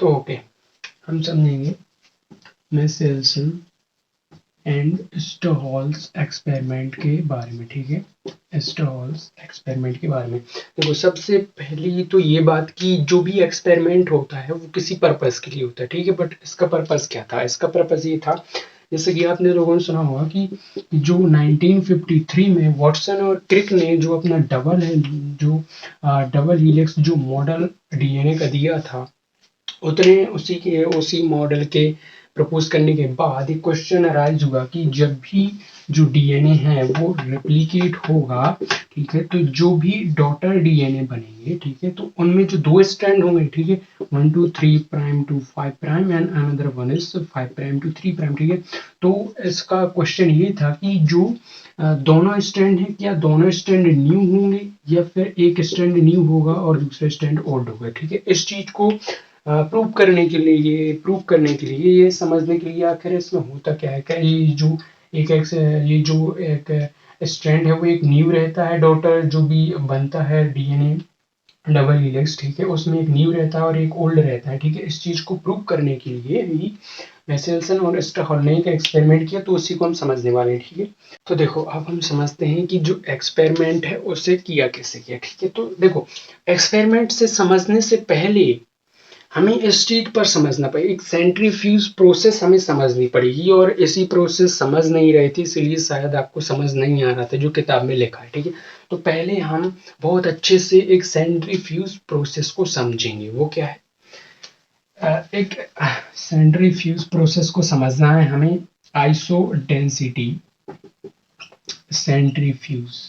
तो ओके, हम समझेंगे मेसेल्सन एंड स्टोहॉल्स एक्सपेरिमेंट के बारे में। ठीक है, स्टोहॉल्स एक्सपेरिमेंट के बारे में देखो, सबसे पहली तो ये बात कि जो भी एक्सपेरिमेंट होता है वो किसी पर्पस के लिए होता है। ठीक है, बट इसका पर्पस क्या था? इसका पर्पस ये था, जैसे कि आपने लोगों ने सुना होगा कि जो 1953 में वाटसन और क्रिक ने जो अपना डबल हीलिक्स जो मॉडल डीएनए का दिया था, उसी मॉडल के प्रपोज करने के बाद एक क्वेश्चन अराइज हुआ कि जब भी जो डीएनए है वो रेप्लिकेट होगा, ठीक है, तो जो भी डॉटर डीएनए बनेंगे, ठीक है, तो उनमें जो दो स्ट्रैंड होंगे, ठीक है, 1 to 3 prime to 5 prime and another one is 5 prime to 3 prime. ठीक है, तो इसका क्वेश्चन ये था कि जो दोनों स्ट्रैंड है, क्या दोनों स्ट्रैंड न्यू होंगे या फिर एक स्ट्रैंड न्यू होगा और दूसरा स्ट्रैंड ओल्ड होगा। ठीक है, इस चीज को प्रूव करने के लिए ये समझने के लिए आखिर इसमें होता क्या है। क्या ये जो एक स्ट्रैंड है वो एक न्यू रहता है, डॉटर जो भी बनता है डीएनए डबल हेलिक्स, ठीक है, उसमें एक न्यू रहता है और एक ओल्ड रहता है। ठीक है, इस चीज को प्रूव करने के लिए ही मेसेल्सन और स्टोहॉल ने एक एक्सपेरिमेंट किया, तो उसी को हम समझने वाले हैं। ठीक है, तो देखो अब हम समझते हैं कि जो एक्सपेरिमेंट है उसे किया कैसे किया। ठीक है, तो देखो एक्सपेरिमेंट से समझने से पहले हमें इस चीज पर समझना पड़ेगा, एक सेंट्रीफ्यूज प्रोसेस हमें समझनी पड़ेगी, और इसी प्रोसेस समझ नहीं रही थी, इसलिए शायद आपको समझ नहीं आ रहा था जो किताब में लिखा है। ठीक है, तो पहले हम बहुत अच्छे से एक सेंट्रीफ्यूज प्रोसेस को समझेंगे। वो क्या है? एक सेंट्रीफ्यूज प्रोसेस को समझना है हमें। आइसो डेंसिटी सेंट्रीफ्यूज,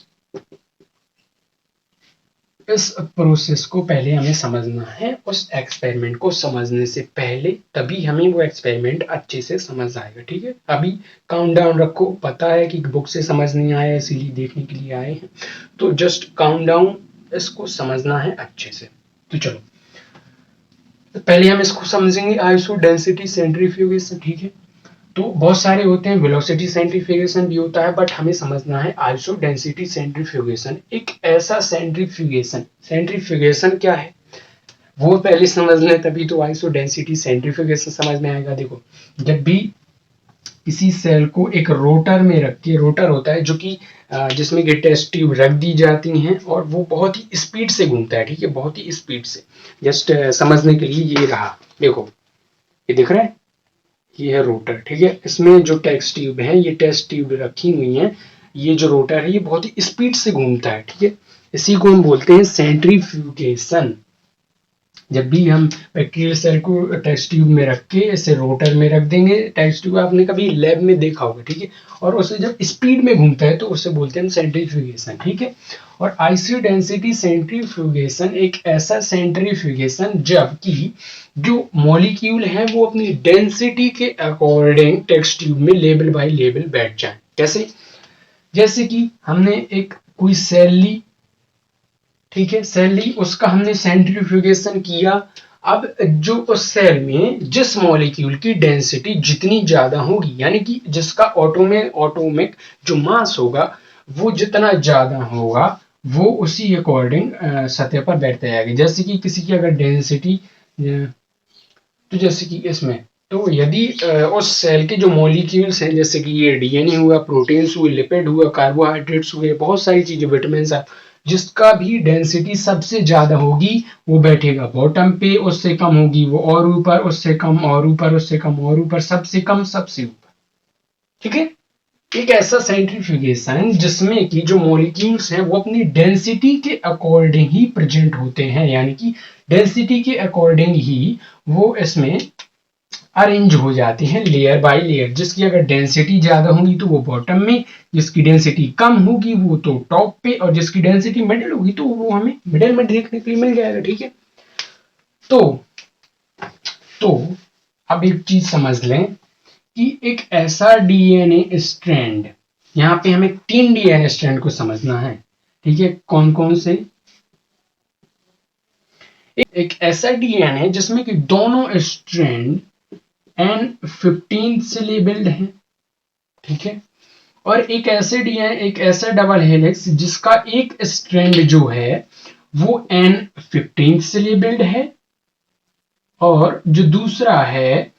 इस प्रोसेस को पहले हमें समझना है। उस एक्सपेरिमेंट को समझने से पहले तभी हमें वो एक्सपेरिमेंट अच्छे से समझ आएगा। ठीक है, अभी काउंट डाउन रखो, पता है कि बुक से समझ नहीं आया इसीलिए देखने के लिए आए हैं, तो जस्ट काउंट डाउन, इसको समझना है अच्छे से। तो चलो, तो पहले हम इसको समझेंगे, आइसो डेंसिटी सेंट्रीफ्यूगेशन। ठीक है, तो बहुत सारे होते हैं, वेलोसिटी सेंट्रीफ्यूगेशन भी होता है, बट हमें समझना है आइसो डेंसिटी सेंट्रीफ्यूगेशन। एक ऐसा सेंट्रीफ्यूगेशन क्या है वो पहले समझ लें, तभी तो आइसो डेंसिटी सेंट्रीफ्यूगेशन समझ में आएगा। देखो, जब भी किसी सेल को एक रोटर में रख के, रोटर होता है जो कि जिसमें कि टेस्ट ट्यूब रख दी जाती हैं और वो बहुत ही स्पीड से घूमता है। ठीक है, बहुत ही स्पीड से। जस्ट समझने के लिए ये रहा, देखो ये दिख रहा है, ये है रोटर। ठीक है, इसमें जो टेस्ट ट्यूब है, ये टेस्ट ट्यूब रखी हुई है, ये जो रोटर है ये बहुत ही स्पीड से घूमता है। ठीक है, इसी को हम बोलते हैं सेंट्रीफ्यूगेशन। जब भी हम बैक्टीरियल सेल को टेस्ट ट्यूब में रख के इसे रोटर में रख देंगे, टेस्ट ट्यूब आपने कभी लैब में देखा होगा, ठीक है, और उसे जब स्पीड में घूमता है तो उसे बोलते हैं सेंट्रीफ्यूगेशन। ठीक है, और आइसो डेंसिटी सेंट्रीफ्यूगेशन एक ऐसा सेंट्रीफ्यूगेशन जबकि जो मॉलिक्यूल है वो अपनी डेंसिटी के अकॉर्डिंग टेस्ट ट्यूब में लेवल बाय लेवल बैठ जाए। कैसे? जैसे कि हमने एक कोई सेल ली, ठीक है, सेल ली, उसका हमने सेंट्रीफ्यूगेशन किया। अब जो उस सेल में जिस मॉलिक्यूल की डेंसिटी जितनी ज्यादा होगी, यानी कि जिसका ऑटोमिक जो मास होगा वो जितना ज्यादा होगा, वो उसी अकॉर्डिंग सतह पर बैठता जाएगा। जैसे कि किसी की अगर डेंसिटी, तो जैसे कि इसमें, तो यदि उस सेल के जो मॉलिक्यूल्स हैं, जैसे कि ये डीएनए हुआ, प्रोटीन्स हुए, लिपिड हुआ, कार्बोहाइड्रेट्स हुए, बहुत सारी चीजें, विटामिन, जिसका भी डेंसिटी सबसे ज्यादा होगी वो बैठेगा बॉटम पे, उससे कम होगी वो और ऊपर, उससे कम और ऊपर, उससे कम और ऊपर, सबसे कम सबसे ऊपर। ठीक है, एक ऐसा सेंट्रीफ्यूगेशन जिसमें कि जो मॉलिक्यूल्स हैं वो अपनी डेंसिटी के अकॉर्डिंग ही प्रेजेंट होते हैं, यानी कि डेंसिटी के अकॉर्डिंग ही वो इसमें अरेंज हो जाते हैं लेयर बाय लेयर। जिसकी अगर डेंसिटी ज्यादा होगी तो वो बॉटम में, जिसकी डेंसिटी कम होगी वो तो टॉप पे, और जिसकी डेंसिटी मिडिल होगी तो वो हमें मिडिल में देखने के लिए मिल जाएगा। ठीक है, तो अब एक चीज समझ लें कि एक ऐसा डीएनए स्ट्रैंड, यहाँ पे हमें 3 डीएनए स्ट्रैंड को समझना है। ठीक है, कौन कौन से? एक ऐसा डीएनए जिसमें कि दोनों स्ट्रैंड N15 से लेबल्ड है। ठीक है, और एक ऐसा डबल हेलिक्स जिसका एक स्ट्रैंड जो है वो N15 से लेबल्ड है, और जो दूसरा है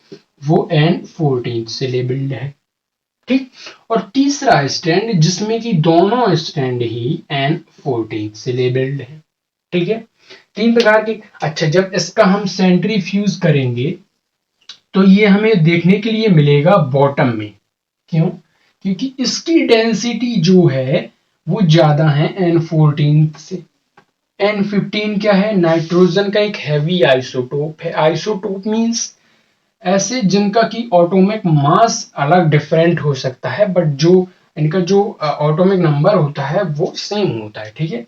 वो N14 से लेबल्ड है, ठीक। और तीसरा स्टैंड जिसमें कि दोनों स्टैंड ही N14 से लेबल्ड है, ठीक है। तीन प्रकार के। अच्छा, जब इसका हम सेंट्रीफ्यूज करेंगे तो ये हमें देखने के लिए मिलेगा बॉटम में। क्यों? क्योंकि इसकी डेंसिटी जो है वो ज्यादा है N14 से। N15 क्या है? नाइट्रोजन का एक हैवी आइसोटोप है। आइसोटोप मींस ऐसे जिनका कि एटॉमिक मास अलग डिफरेंट हो सकता है, बट जो इनका जो एटॉमिक नंबर होता है वो सेम होता है, ठीक है।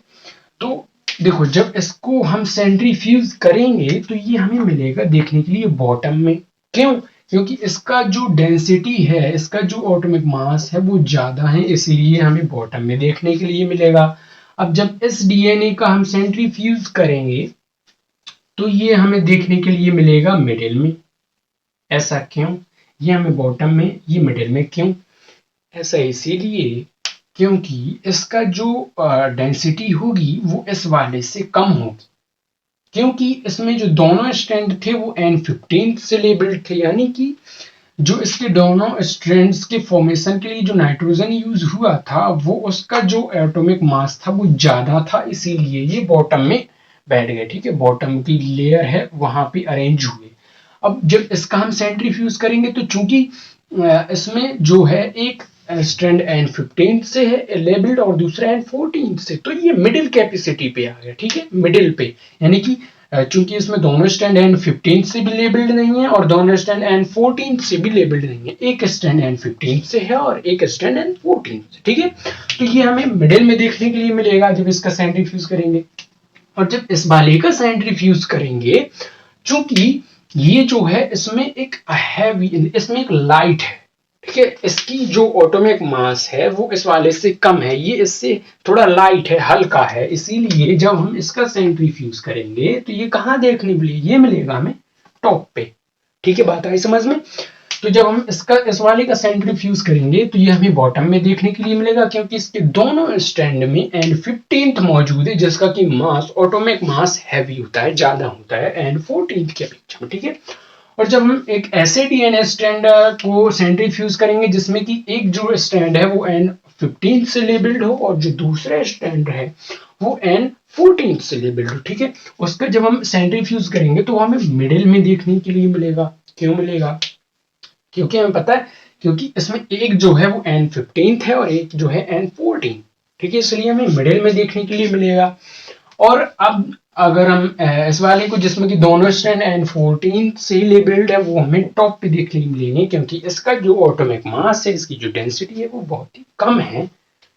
तो देखो, जब इसको हम सेंट्रीफ्यूज करेंगे तो ये हमें मिलेगा देखने के लिए बॉटम में। क्यों? क्योंकि इसका जो डेंसिटी है, इसका जो एटॉमिक मास है वो ज्यादा है, इसलिए हमें बॉटम में देखने के लिए मिलेगा। अब जब इस डीएनए का हम सेंट्रीफ्यूज करेंगे तो ये हमें देखने के लिए मिलेगा मिडिल में। ऐसा क्यों? ये हमें बॉटम में, ये मिडिल में क्यों? ऐसा इसीलिए क्योंकि इसका जो डेंसिटी होगी वो इस वाले से कम होगी, क्योंकि इसमें जो दोनों स्ट्रैंड थे वो N15 से लेबल्ड थे, यानी कि जो इसके दोनों स्ट्रैंड्स के फॉर्मेशन के लिए जो नाइट्रोजन यूज हुआ था वो उसका जो एटॉमिक मास था वो ज्यादा था, इसीलिए ये बॉटम में बैठ गए, ठीक है। बॉटम की लेयर है वहां पे अरेंज हुए। अब जब इसका हम सेंट्रीफ्यूज करेंगे तो चूंकि इसमें जो है एक स्ट्रैंड N15 से है लेबल्ड और दूसरा N14 से, तो ये मिडिल कैपेसिटी पे आ गया, ठीक है, मिडिल पे। यानी कि चूंकि इसमें दोनों स्टैंड N15 से भी लेबल्ड नहीं है और दोनों स्टैंड N14 से भी लेबल्ड नहीं है, एक स्टैंड N15 से है और एक स्टैंड N14 से, ठीक है। तो ये हमें मिडिल में देखने के लिए मिलेगा जब इसका सेंट्रीफ्यूज करेंगे। और जब इस वाले का सेंट्रीफ्यूज करेंगे, चूंकि ये जो है इसमें एक हैवी, इसमें एक लाइट है, ठीक है। इसकी जो एटॉमिक मास है वो इस वाले से कम है, ये इससे थोड़ा लाइट है, हल्का है, इसीलिए जब हम इसका सेंट्रीफ्यूज करेंगे तो ये कहाँ देखने मिलेगा? ये मिलेगा हमें टॉप पे, ठीक है। बात आई समझ में? तो जब हम इसका इस वाले का सेंट्रीफ्यूज करेंगे तो ये हमें बॉटम में देखने के लिए मिलेगा, क्योंकि इसके दोनों स्टैंड में N15 मौजूद है जिसका कि मास, एटॉमिक मास हैवी होता है, ज्यादा होता है N14 के अपेक्षा में, ठीक है। और जब हम एक ऐसे डीएनए स्ट्रैंड को सेंट्रीफ्यूज करेंगे जिसमें कि एक जो स्ट्रैंड है वो N15 से लेबल्ड हो और जो दूसरा स्ट्रैंड है वो N14 से लेबल्ड हो, ठीक है। उसका जब हम सेंट्रीफ्यूज करेंगे तो हमें मिडिल में देखने के लिए मिलेगा। क्यों मिलेगा? क्योंकि हमें पता है, क्योंकि इसमें एक जो है वो N15 है और एक जो है N14, ठीक है, इसलिए हमें मिडिल में देखने के लिए मिलेगा। और अब अगर हम इस वाले को जिसमें कि दोनों स्ट्रैंड N14 से लेबल्ड है वो हमें टॉप पे देखने को मिलेंगे, क्योंकि इसका जो एटॉमिक मास है, इसकी जो डेंसिटी है वो बहुत ही कम है,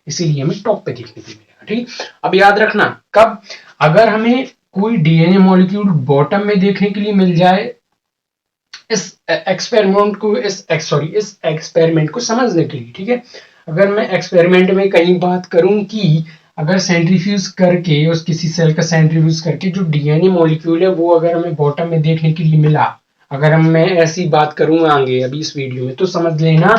इसीलिए हमें टॉप पे देखने को मिलेगा, ठीक। अब याद रखना, कब अगर हमें कोई डीएनए मॉलिक्यूल बॉटम में देखने के लिए मिल जाए, इस एक्सपेरिमेंट को समझने के लिए, ठीक है। अगर मैं एक्सपेरिमेंट में कहीं बात करूं कि अगर सेंट्रीफ्यूज करके उस किसी सेल का सेंट्रीफ्यूज करके जो डीएनए मॉलिक्यूल है वो अगर हमें बॉटम में देखने के लिए मिला, अगर मैं ऐसी बात करूंगा आगे अभी इस वीडियो में, तो समझ लेना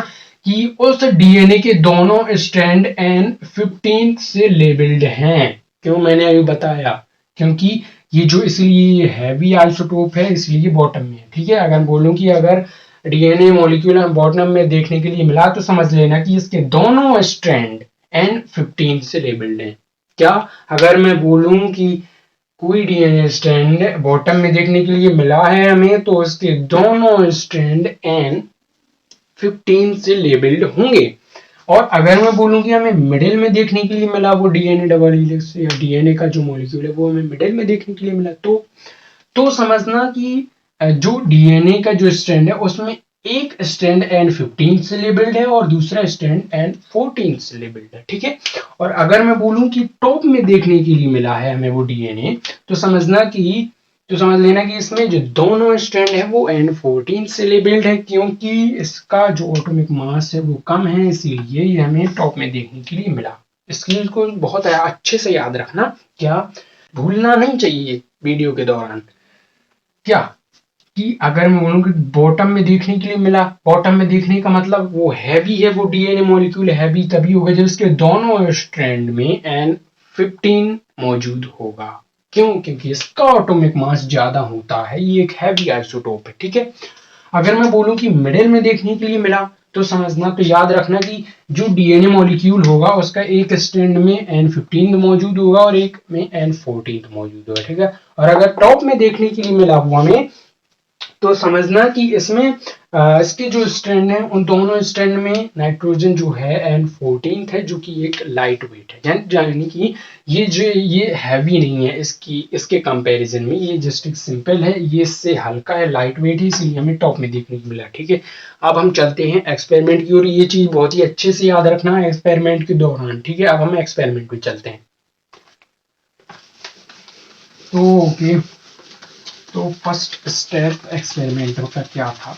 कि उस डीएनए के दोनों स्ट्रैंड N15 से लेबल्ड हैं। क्यों मैंने अभी बताया? क्योंकि ये जो इसलिए हैवी आइसोटोप है इसलिए बॉटम में है, ठीक है। अगर बोलूं कि अगर डीएनए मॉलिक्यूल हम बॉटम में देखने के लिए मिला तो समझ लेना कि इसके दोनों स्ट्रैंड N15 से लेबल्ड हैं। क्या? अगर मैं बोलूं कि कोई डीएनए स्ट्रैंड बॉटम में देखने के लिए मिला है हमें, तो इसके दोनों स्ट्रैंड N15 से लेबल्ड होंगे। और अगर मैं बोलूं कि हमें मिडिल में देखने के लिए मिला वो डीएनए डबल हेलिक्स या डीएनए का जो मॉलिक्यूल है वो हमें मिडिल में देखने के लिए मिला, तो समझना कि जो डीएनए का जो स्ट्रैंड है उसमें एक स्ट्रैंड N15 से लेबल्ड है और दूसरा स्ट्रैंड N14 से लेबल्ड है, ठीक है। और अगर मैं बोलूं कि टॉप में देखने के लिए मिला है हमें वो डीएनए, तो समझ लेना कि इसमें जो दोनों स्ट्रैंड है वो N14 से लेबल्ड है, क्योंकि इसका जो एटॉमिक मास है वो कम है, इसीलिए ये हमें टॉप में देखने के लिए मिला। इसलिए इसको बहुत अच्छे से याद रखना, क्या भूलना नहीं चाहिए वीडियो के दौरान। क्या कि अगर मैं बोलूं कि बॉटम में देखने के लिए मिला, बॉटम में देखने का मतलब वो हैवी है, वो डीएनए मॉलिक्यूल हैवी तभी होगा जब इसके दोनों स्ट्रैंड में N15 मौजूद होगा, क्यों? क्योंकि इसका एटॉमिक मास ज्यादा होता है, ये एक हैवी आइसोटोप है, ठीक है। अगर मैं बोलूं कि मिडिल में देखने के लिए मिला, तो समझना, तो याद रखना कि जो डीएनए मॉलिक्यूल होगा उसका एक स्ट्रैंड में N15 मौजूद होगा और एक में N14 मौजूद होगा, ठीक है। और अगर टॉप में देखने के लिए मिला हुआ में, तो समझना कि इसमें इसके जो स्ट्रैंड है उन दोनों स्ट्रैंड में नाइट्रोजन जो है N14 है, जो कि एक लाइट वेट है, यानी कि ये हैवी नहीं है इसके कंपैरिजन में, ये जस्ट एक सिंपल है, ये इससे हल्का है, लाइट वेट है, इसलिए हमें टॉप में देखने को मिला, ठीक है। अब हम चलते हैं एक्सपेरिमेंट की ओर, ये चीज बहुत ही अच्छे से याद रखना है एक्सपेरिमेंट के दौरान, ठीक है। अब हम एक्सपेरिमेंट पे चलते हैं। तो ओके, तो फर्स्ट स्टेप एक्सपेरिमेंट का क्या था?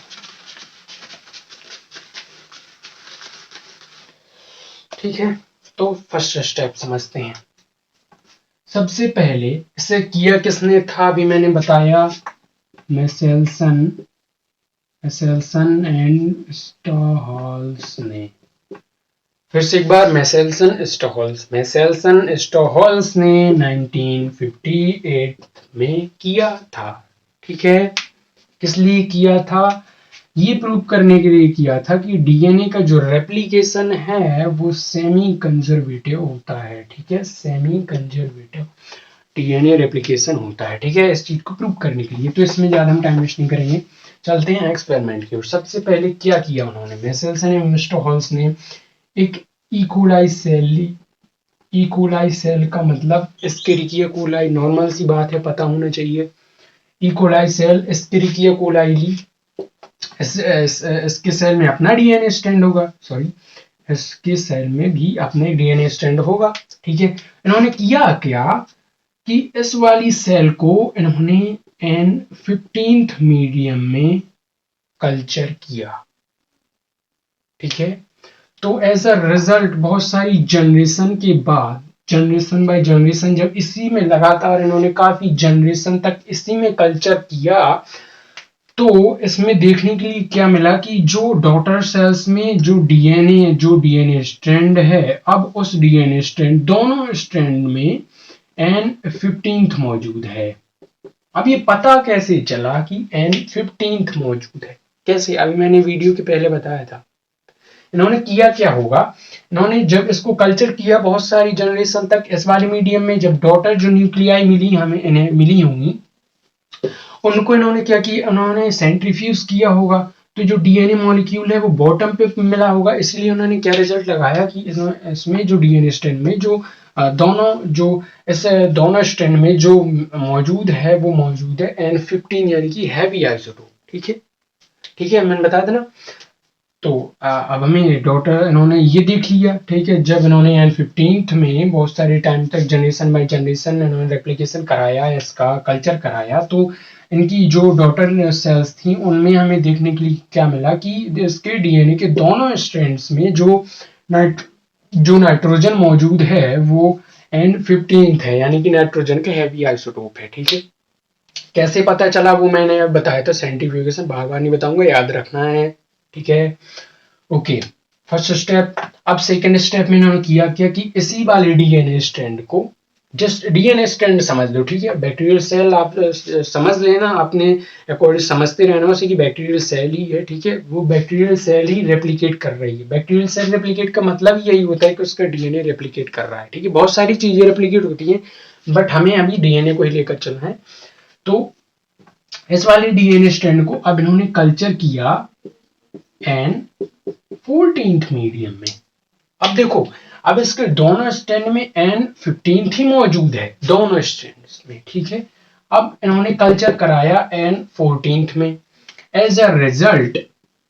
ठीक है, तो फर्स्ट स्टेप समझते हैं। सबसे पहले इसे किया किसने था? अभी मैंने बताया, मेसेल्सन एंड स्टॉहल्स ने। फिर से एक बार, मेसेल्सन स्टॉहल्स ने 1958 में किया था, ठीक है। किस लिए किया था? ये प्रूव करने के लिए किया था कि डीएनए का जो रेप्लिकेशन है वो सेमी कंजर्वेटिव होता है, ठीक है। सेमी कंजर्वेटिव डीएनए रेप्लिकेशन होता है, ठीक है, इस चीज को प्रूव करने के लिए। तो इसमें ज्यादा हम टाइम वेस्ट नहीं करेंगे, चलते हैं एक्सपेरिमेंट की ओर। सबसे पहले क्या किया उन्होंने, मेसेल्सन एंड स्टॉहल्स ने एक इकोलाई सेल ली। इकोलाई सेल का मतलब एस्केरिकिया कोलाई, नॉर्मल सी बात है, पता होना चाहिए। इकोलाई सेल एस्केरिकिया कोलाई ली। इसके सेल में अपना डीएनए स्टैंड होगा, सॉरी, इसके सेल में भी अपने डीएनए स्टैंड होगा, ठीक है। इन्होंने किया क्या कि इस वाली सेल को इन्होंने N15 मीडियम में कल्चर किया, ठीक है। तो एज अ रिजल्ट बहुत सारी जनरेशन के बाद, जनरेशन बाय जनरेशन, जब इसी में लगातार इन्होंने काफी जनरेशन तक इसी में कल्चर किया, तो इसमें देखने के लिए क्या मिला कि जो डॉटर सेल्स में जो डीएनए स्ट्रैंड है, अब उस डीएनए स्ट्रैंड, दोनों स्ट्रैंड में N15 मौजूद है। अब ये पता कैसे चला कि N15 मौजूद है? कैसे? अभी मैंने वीडियो के पहले बताया था। इन्होंने किया क्या होगा, इन्होंने जब इसको कल्चर किया बहुत सारी जनरेशन तक, इस वाले मीडियम में जब डॉटर जो न्यूक्लियाई मिली हमें, इन्हें मिली होंगी, उनको इन्होंने क्या किया, उन्होंने सेंट्रीफ्यूज किया होगा, तो जो डीएनए मॉलिक्यूल है वो बॉटम पे मिला होगा, इसलिए उन्होंने क्या रिजल्ट लगाया कि इसमें जो डीएनए स्ट्रैंड में जो दोनों स्ट्रैंड में जो मौजूद है वो मौजूद है N15, यानी कि हैवी आइसोटोप, ठीक है, ठीक है, मैंने बता देना। तो अब हमें डॉटर इन्होंने ये देख लिया, ठीक है। जब इन्होंने N15 में बहुत सारे टाइम तक जनरेशन बाय जनरेशन इन्होंने रेप्लिकेशन कराया, इसका कल्चर कराया, तो इनकी जो डॉटर सेल्स थी उनमें हमें देखने के लिए क्या मिला कि इसके डीएनए के दोनों स्ट्रैंड्स में जो नाइट्रोजन मौजूद है वो N15 है, यानी कि नाइट्रोजन के हैवी आइसोटोप है, ठीक है। कैसे पता चला वो मैंने बताया था, सेंट्रीफ्यूगेशन, बार बार नहीं बताऊंगा, याद रखना है, ठीक है। Okay, first step. अब सेकंड स्टेप में इन्होंने किया क्या कि इसी वाले डीएनए स्ट्रैंड को, जस्ट डीएनए स्ट्रैंड समझ लो, ठीक है। बैक्टीरियल सेल आप समझ लेना, अपने अकॉर्डिंग समझते रहना उसे कि बैक्टीरियल सेल ही है, ठीक है। वो बैक्टीरियल सेल ही रेप्लिकेट कर रही है। बैक्टीरियल सेल रेप्लिकेट का मतलब यही होता है कि उसका डीएनए रेप्लिकेट कर रहा है, ठीक है। बहुत सारी चीजें रेप्लिकेट होती हैं, बट हमें अभी डीएनए को ही लेकर चलना है। तो इस वाले डीएनए स्ट्रैंड को अब इन्होंने कल्चर किया N14 मीडियम में। अब देखो, अब इसके दोनों स्ट्रैंड में N15 ही मौजूद है, दोनों स्ट्रैंड में, ठीक है। अब इन्होंने कल्चर कराया N14 में। एज अ रिजल्ट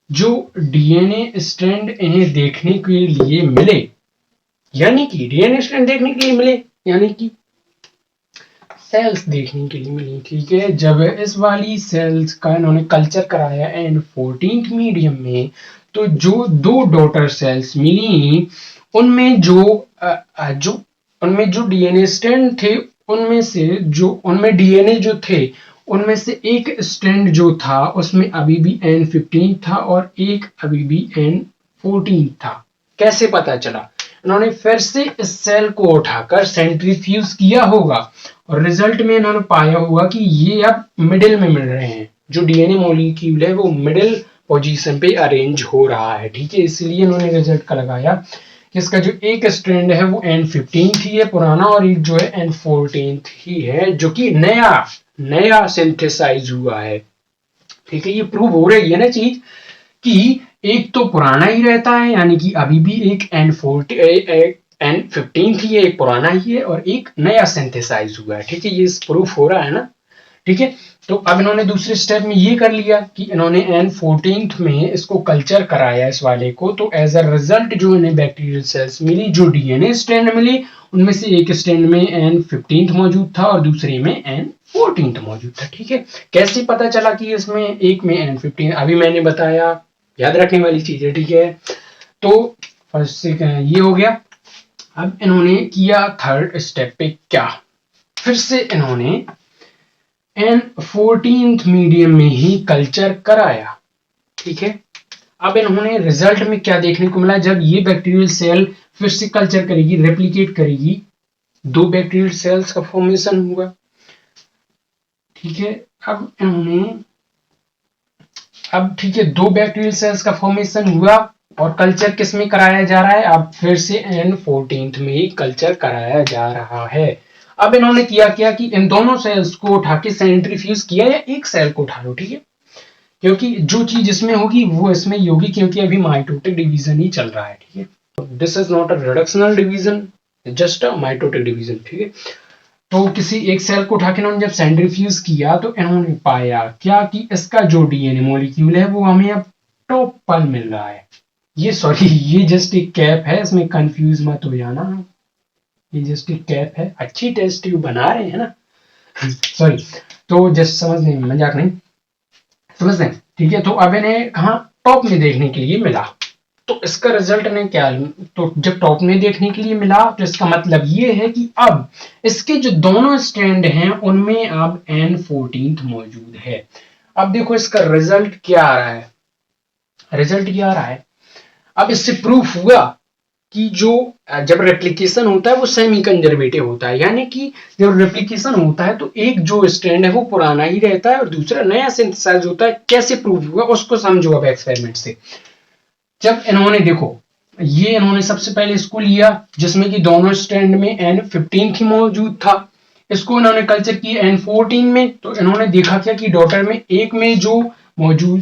जो डीएनए स्ट्रैंड इन्हें देखने के लिए मिले, यानी कि डीएनए स्ट्रैंड देखने के लिए मिले, यानी कि सेल्स देखने के लिए मिली, ठीक है। जब इस वाली सेल्स का इन्होंने कल्चर कराया N14 मीडियम में, तो जो दो डॉटर सेल्स मिली उनमें उनमें जो डीएनए स्ट्रैंड थे, उनमें डीएनए जो थे उनमें से एक स्ट्रैंड जो था उसमें अभी भी N15 था और एक अभी भी N14 था। कैसे पता चला? इन्होंने फिर से इस सेल को उठाकर सेंट्रीफ्यूज किया होगा और रिजल्ट में इन्होंने पाया होगा कि ये अब मिडिल में मिल रहे हैं, जो डीएनए मॉलिक्यूल है वो मिडिल पोजीशन पे अरेंज हो रहा है, ठीक है। इसलिए इन्होंने रिजल्ट का लगाया कि इसका जो एक स्ट्रैंड है वो N15 ही है पुराना, और एक जो है N14 ही है जो कि नया सिंथेसाइज हुआ है, ठीक है। ये प्रूव हो रही है ना चीज कि एक तो पुराना ही रहता है, यानी कि अभी भी एक N15 ही है, एक पुराना ही है और एक नया सिंथेसाइज हुआ है, ठीक है। ये प्रूफ हो रहा है ना, ठीक है। तो अब इन्होंने दूसरे स्टेप में ये कर लिया कि इन्होंने N14 में इसको कल्चर कराया इस वाले को, तो एज अ रिजल्ट जो इन्हें बैक्टीरियल सेल्स मिली, जो डीएनए स्ट्रैंड मिली, उनमें से एक स्ट्रैंड में N15 मौजूद था और दूसरे में N14 मौजूद था, ठीक है। कैसे पता चला कि इसमें एक में N15, अभी मैंने बताया, याद रखने वाली चीज है, ठीक है। तो फर्स्ट से ये हो गया। अब इन्होंने किया थर्ड स्टेप पे क्या, फिर से इन्होंने N14 मीडियम में ही कल्चर कराया, ठीक है। अब इन्होंने रिजल्ट में क्या देखने को मिला, जब ये बैक्टीरियल सेल फिर से कल्चर करेगी, रेप्लिकेट करेगी, दो बैक्टीरियल सेल्स का फॉर्मेशन हुआ, ठीक है। अब इन्होंने ठीक है, दो बैक्टीरियल सेल्स का फॉर्मेशन हुआ और कल्चर किस में कराया जा रहा है, अब फिर से N14 में ही कल्चर कराया जा रहा है। अब इन्होंने किया क्या कि इन दोनों सेल्स को उठा के सेंट्रीफ्यूज किया, या एक सेल को उठा लो, ठीक है, क्योंकि जो चीज इसमें होगी वो इसमें ही होगी, क्योंकि अभी माइटोटिक डिवीजन ही चल रहा है, ठीक है। This is not a reductional division, just a mitotic division, ठीक है। तो किसी एक सेल को उठा के इन्होंने जब सेंट्रीफ्यूज किया तो इन्होंने पाया क्या कि इसका जो डीएनए मॉलिक्यूल है वो हमें अब टॉप पर मिल रहा है। ये जस्ट एक कैप है, इसमें कंफ्यूज मत हो जाना, ये जस्ट एक कैप है, अच्छी टेस्ट ट्यूब बना रहे हैं ना सॉरी, तो जस्ट समझने में, मजाक नहीं, समझ रहे हैं, ठीक है। तो अब इन्हें कहाँ टॉप में देखने के लिए मिला, तो इसका रिजल्ट ने क्या, तो जब टॉप में देखने के लिए मिला तो इसका मतलब ये है कि अब इसके जो दोनों स्टैंड हैं उनमें अब N14 मौजूद है। अब देखो इसका रिजल्ट क्या आ रहा है, अब इससे प्रूफ हुआ कि जो जब रेप्लिकेशन होता है वो सेमी कंजर्वेटिव होता है, यानी कि जब रेप्लिकेशन होता है तो एक जो स्ट्रैंड है वो पुराना ही रहता है और दूसरा नया सिंथेसाइज होता है। कैसे प्रूफ हुआ उसको समझो अब एक्सपेरिमेंट से। जब इन्होंने देखो, ये इन्होंने सबसे पहले इसको लिया जिसमें कि दोनों स्ट्रैंड में N15 ही मौजूद था, इसको इन्होंने कल्चर किया N14 में, तो इन्होंने देखा क्या कि डॉटर में एक में जो मौजूद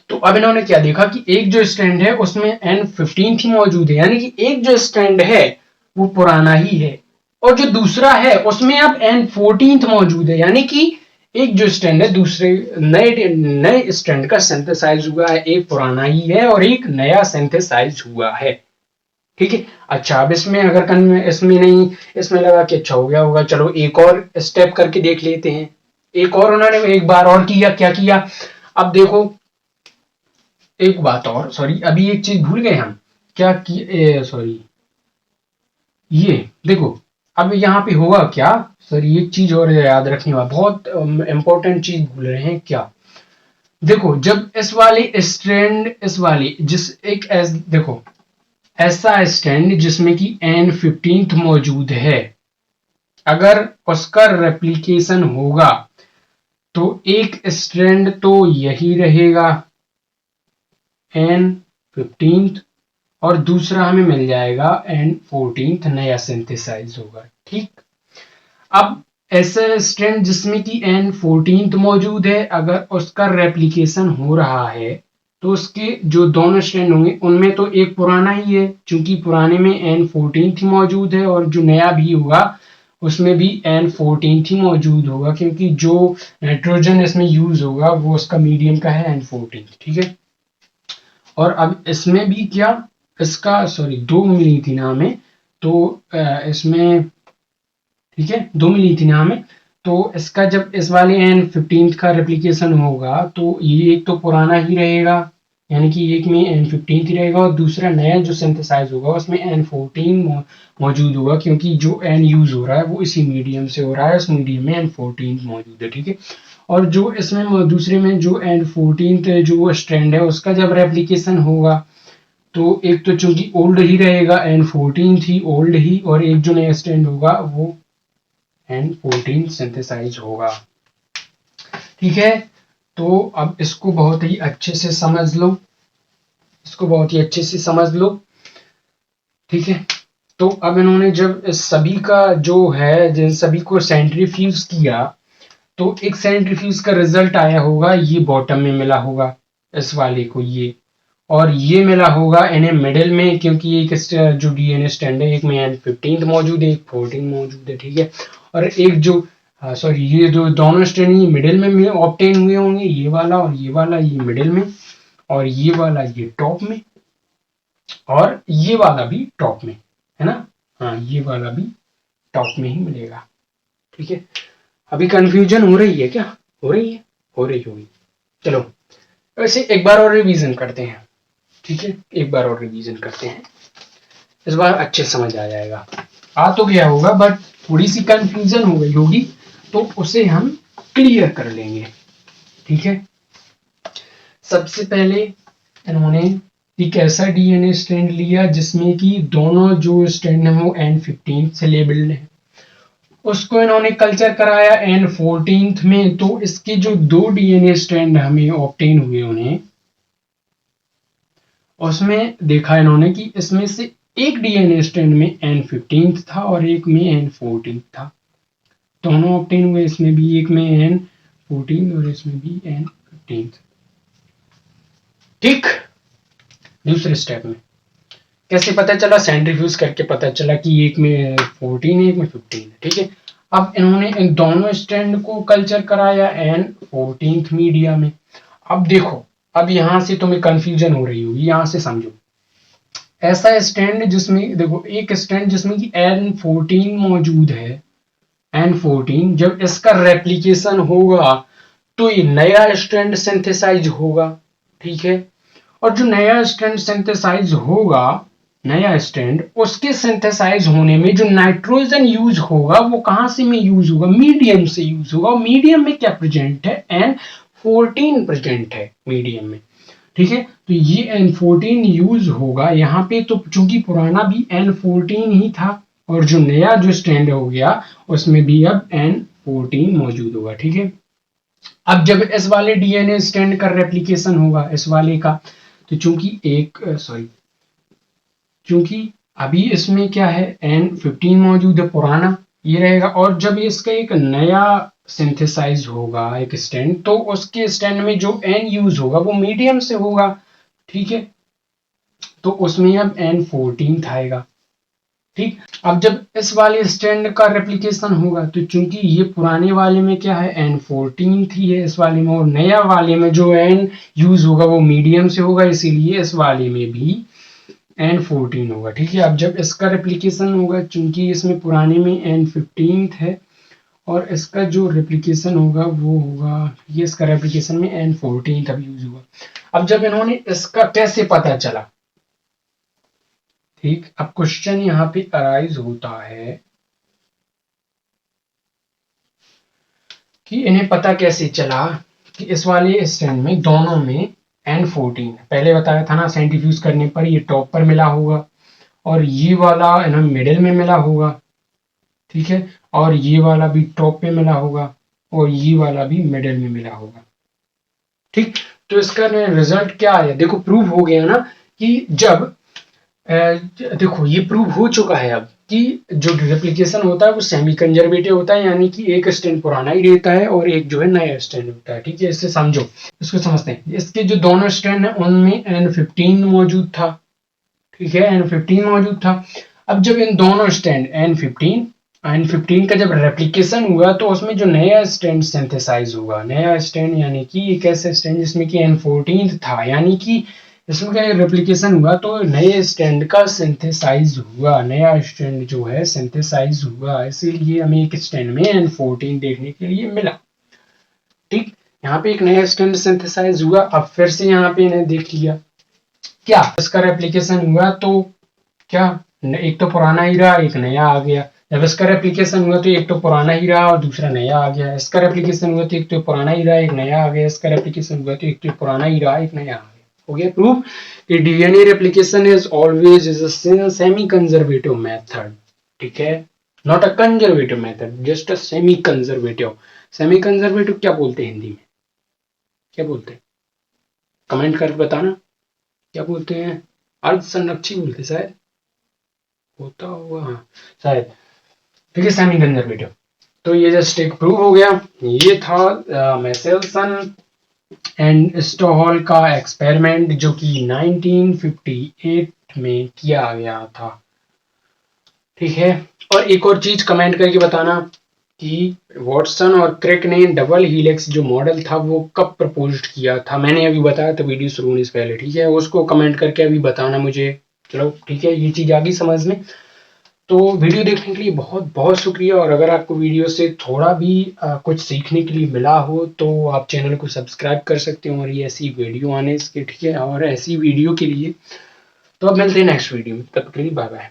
तो अब इन्होंने क्या देखा कि एक जो स्ट्रैंड है उसमें N15 ही मौजूद है, यानी कि एक जो स्ट्रैंड है वो पुराना ही है और जो दूसरा है उसमें अब N14 मौजूद है, यानी कि एक जो स्ट्रैंड है दूसरे नए स्ट्रैंड का सिंथेसाइज हुआ है, एक पुराना ही है और एक नया सिंथेसाइज हुआ है, ठीक है। अच्छा, अब इसमें अगर इसमें नहीं, इसमें लगा कि अच्छा हो गया होगा, चलो एक और स्टेप करके देख लेते हैं। एक और उन्होंने एक बार और किया, क्या किया, अब देखो एक बात और, सॉरी अभी एक चीज भूल गए हम, क्या कि सॉरी ये देखो, अब यहाँ पे होगा क्या, सॉरी एक चीज और याद रखने वाला, बहुत इंपॉर्टेंट चीज भूल रहे हैं क्या। देखो जब इस वाले जिस एक देखो ऐसा स्टैंड जिसमें कि N15 मौजूद है, अगर उसका रेप्लिकेशन होगा तो एक स्ट्रैंड तो यही रहेगा N15 और दूसरा हमें मिल जाएगा N14, नया सिंथेसाइज होगा, ठीक। अब ऐसे स्ट्रैंड जिसमें कि N14 मौजूद है, अगर उसका रेप्लिकेशन हो रहा है तो उसके जो दोनों स्ट्रैंड होंगे उनमें तो एक पुराना ही है, क्योंकि पुराने में N14 ही मौजूद है और जो नया भी होगा उसमें भी N14 ही मौजूद होगा, क्योंकि जो नाइट्रोजन इसमें यूज होगा वो उसका मीडियम का है N14, ठीक है। और अब इसमें भी क्या, इसका सॉरी 2 मिली थी नाम है, तो इसमें ठीक है 2 मिली थी नाम है, तो इसका जब इस वाले N15 का रेप्लिकेशन होगा तो ये एक तो पुराना ही रहेगा, यानी कि एक में N15 ही रहेगा और दूसरा नया जो सिंथेसाइज होगा उसमें N14 मौजूद होगा, क्योंकि जो N यूज हो रहा है वो इसी मीडियम से हो रहा है, उस मीडियम में N14 मौजूद है, ठीक है। और जो इसमें दूसरे में जो N14 जो स्ट्रैंड है उसका जब रेप्लिकेशन होगा तो एक तो चूंकि ओल्ड ही रहेगा, N14 थी ओल्ड ही, और एक जो नया स्टैंड होगा वो N14 सिंथेसाइज होगा। ठीक है, तो अब इसको बहुत ही अच्छे से समझ लो, इसको बहुत ही अच्छे से समझ लो। ठीक है, तो अब इन्होंने जब इस सभी का जो है, जिन सभी को सेंट्रीफ्यूज किया, तो एक सेंट्रीफ्यूज का रिजल्ट आया होगा, ये बॉटम में मिला होगा इस वाले को ये, और ये मिला होगा इन्हें मिडिल में, क्योंकि एक जो डीएनए स्टैंड है, एक में N15 मौजूद है, एक 14 मौजूद है। ठीक है, और एक जो सॉरी, ये जो दोनों स्टैंड ये मिडिल में ऑब्टेन हुए होंगे, ये वाला और ये वाला, ये मिडिल में, और ये वाला ये टॉप में, और ये वाला भी टॉप में, है ना। हाँ, ये वाला भी टॉप में ही मिलेगा। ठीक है, अभी कंफ्यूजन हो रही है क्या? हो रही है, हो रही होगी। चलो वैसे एक बार और रिवीजन करते हैं। ठीक है, एक बार और रिवीजन करते हैं, इस बार अच्छे समझ आ जाएगा। आ तो गया होगा, बट थोड़ी सी कंफ्यूजन हो गई होगी, तो उसे हम क्लियर कर लेंगे। ठीक है, सबसे पहले इन्होंने एक ऐसा डीएनए स्ट्रैंड लिया जिसमें कि दोनों जो स्ट्रैंड है वो N15 से लेबल्ड है, उसको इन्होंने कल्चर कराया N14 में। तो इसके जो दो डीएनए स्ट्रैंड हमें ऑब्टेन हुए, उन्हें उसमें देखा इन्होंने कि इसमें से एक डीएनए स्ट्रैंड में N15 था और एक में N14 था, दोनों ऑब्टेन हुए, इसमें भी एक में N14 और इसमें भी N15। ठीक, दूसरे स्टेप में कैसे पता चला? सेंट्रीफ्यूज करके पता चला कि एक में 14 है, एक में 15 है। ठीक है, अब इन्होंने इन दोनों स्टैंड को कल्चर कराया N14 मीडिया में। अब देखो, अब यहां से तुम्हें कंफ्यूजन हो रही होगी, यहां से समझो। ऐसा स्टैंड जिसमें देखो, एक स्टैंड जिसमें कि N14 मौजूद है, N14 जब इसका रेप्लिकेशन होगा तो ये नया स्ट्रैंड सिंथेसाइज होगा। ठीक है, और जो नया स्ट्रैंड सिंथेसाइज होगा, नया स्ट्रैंड, उसके सिंथेसाइज होने में जो नाइट्रोजन यूज होगा वो कहां से में यूज होगा? मीडियम से यूज होगा। और मीडियम में क्या प्रेजेंट है? N14 प्रेजेंट है मीडियम में। ठीक है, तो ये N14 यूज होगा यहाँ पे, तो चूंकि पुराना भी N14 ही था और जो नया जो स्ट्रैंड हो गया उसमें भी अब N14 मौजूद होगा। ठीक है, अब जब इस वाले डीएनए स्ट्रैंड का रेप्लिकेशन होगा इस वाले का, तो चूंकि चूंकि अभी इसमें क्या है, N15 मौजूद है पुराना, ये रहेगा, और जब इसका एक नया सिंथेसाइज होगा एक स्टैंड, तो उसके स्टैंड में जो N यूज होगा वो मीडियम से होगा। ठीक है, तो उसमें अब N14 आएगा। ठीक, अब जब इस वाले स्टैंड का रेप्लिकेशन होगा, तो चूंकि ये पुराने वाले में क्या है, N14 थी है इस वाले में, और नया वाले में जो N यूज होगा वो मीडियम से होगा, इसीलिए इस वाले में भी N14 होगा। ठीक है, अब जब इसका रेप्लिकेशन होगा, चूंकि इसमें पुराने में N15 है और इसका जो रेप्लिकेशन होगा वो होगा, ये इसका रेप्लिकेशन में N14 तब यूज हुआ। अब जब इन्होंने इसका कैसे पता चला? ठीक, अब क्वेश्चन यहाँ पे अराइज होता है कि इन्हें पता कैसे चला कि इस वाले स्टैंड में दोनों में N14, पहले बताया था ना, सेंट्रीफ्यूज करने पर ये टॉप पर मिला होगा और ये वाला इन्हें मिडिल में मिला होगा। ठीक है, और ये वाला भी टॉप पे मिला होगा और ये वाला भी मिडिल में मिला होगा। ठीक, तो इसका रिजल्ट क्या आया? देखो, प्रूव हो गया ना कि जब देखो ये प्रूव हो चुका है अब कि जो रेप्लिकेशन होता है वो सेमी कंजर्वेटिव होता है, यानी कि एक स्टैंड पुराना ही रहता है और एक जो है नया स्टैंड होता है। ठीक है, इससे समझो, इसको समझते हैं। इसके जो दोनों स्टैंड है उनमें N15 मौजूद था। ठीक है, N15 मौजूद था। अब जब इन दोनों स्टैंड N15 का जब रेप्लिकेशन हुआ, तो उसमें जो नया स्टैंड सिंथेसाइज होगा, नया स्टैंड यानी कि एक ऐसा स्टैंड जिसमें कि N14 था, यानी कि इसमें क्या रेप्लिकेशन हुआ तो नए स्टैंड का सिंथेसाइज हुआ, नया स्टैंड जो है सिंथेसाइज हुआ, इसीलिए हमें एक स्टैंड में N14 देखने के लिए मिला। ठीक, यहाँ पे एक नया स्टैंड सिंथेसाइज हुआ। अब फिर से यहाँ पे इन्हें देख लिया, क्या इसका रेप्लिकेशन हुआ तो क्या एक तो पुराना ही रहा, एक नया आ गया। जब इसका रेप्लिकेशन हुआ तो एक तो पुराना ही रहा और दूसरा नया आ गया। इसका रेप्लिकेशन हुआ तो एक तो पुराना ही रहा, एक नया आ गया। इसका रेप्लिकेशन हुआ तो एक तो पुराना ही रहा, एक नया आ गया। हो गया प्रूफ कि DNA replication is always is a semi conservative method, ठीक है, not a conservative method, just a semi conservative. Semi conservative क्या बोलते हैं हिंदी में, क्या बोलते हैं, कमेंट कर बताना क्या बोलते हैं, अर्ध संरक्षी बोलते शायद, होता होगा हाँ शायद, ठीक है, सेमी कंजर्वेटिव। तो ये जस्ट एक प्रूव हो गया। ये था मेसेल्सन एंड स्टोहल का एक्सपेरिमेंट जो कि 1958 में किया गया था, ठीक है। और एक और चीज कमेंट करके बताना कि वॉटसन और क्रिक ने डबल हीलिक्स जो मॉडल था वो कब प्रपोज्ड किया था। मैंने अभी बताया था वीडियो शुरू होने से पहले, ठीक है, उसको कमेंट करके अभी बताना मुझे। चलो ठीक है, ये चीज आ गई समझ में। तो वीडियो देखने के लिए बहुत बहुत शुक्रिया, और अगर आपको वीडियो से थोड़ा भी कुछ सीखने के लिए मिला हो तो आप चैनल को सब्सक्राइब कर सकते हो, और ये ऐसी वीडियो आने इसके, ठीक है, और ऐसी वीडियो के लिए तो अब मिलते हैं नेक्स्ट वीडियो में, तब तक के लिए बाय बाय।